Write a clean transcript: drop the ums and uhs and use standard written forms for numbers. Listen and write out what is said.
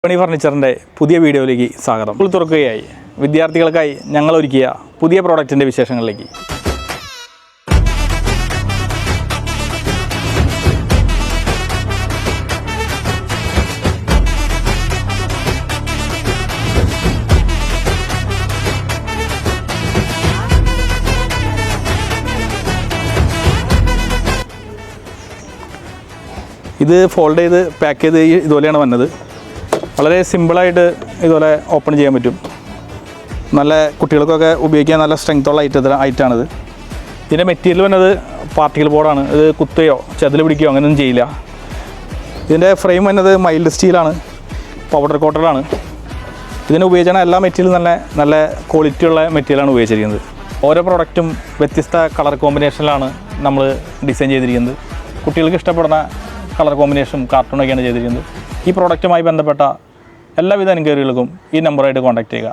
പണി ഫർണിച്ചറിൻ്റെ പുതിയ വീഡിയോയിലേക്ക് സ്വാഗതം. സ്കൂൾ തുറക്കുകയായി. വിദ്യാർത്ഥികൾക്കായി ഞങ്ങൾ ഒരുക്കിയ പുതിയ പ്രോഡക്റ്റിൻ്റെ വിശേഷങ്ങളിലേക്ക്. ഇത് ഫോൾഡ് ചെയ്ത് പാക്ക് ചെയ്ത് ഇതുപോലെയാണ് വന്നത്. വളരെ സിമ്പിളായിട്ട് ഇതുപോലെ ഓപ്പൺ ചെയ്യാൻ പറ്റും. നല്ല കുട്ടികൾക്കൊക്കെ ഉപയോഗിക്കാൻ നല്ല സ്ട്രെങ്ത്തുള്ള ഐറ്റാണിത്. ഇതിൻ്റെ മെറ്റീരിയൽ വന്നത് പാർട്ടിക്കൽ ബോർഡാണ്. ഇത് കുത്തുകയോ ചെതൽ പിടിക്കുകയോ അങ്ങനെയൊന്നും ചെയ്യില്ല. ഇതിൻ്റെ ഫ്രെയിം വന്നത് മൈൽഡ് സ്റ്റീലാണ്, പൗഡർ കോട്ടഡാണ്. ഇതിന് ഉപയോഗിച്ച എല്ലാ മെറ്റീരിയലും നല്ല ക്വാളിറ്റിയുള്ള മെറ്റീരിയലാണ് ഉപയോഗിച്ചിരിക്കുന്നത്. ഓരോ പ്രോഡക്റ്റും വ്യത്യസ്ത കളർ കോമ്പിനേഷനിലാണ് നമ്മൾ ഡിസൈൻ ചെയ്തിരിക്കുന്നത്. കുട്ടികൾക്ക് ഇഷ്ടപ്പെടുന്ന കളർ കോമ്പിനേഷനും കാർട്ടൂണൊക്കെയാണ് ചെയ്തിരിക്കുന്നത്. ഈ പ്രോഡക്റ്റുമായി ബന്ധപ്പെട്ട എല്ലാവിധ എൻക്വയറികൾക്കും ഈ നമ്പറായിട്ട് കോൺടാക്റ്റ് ചെയ്യുക.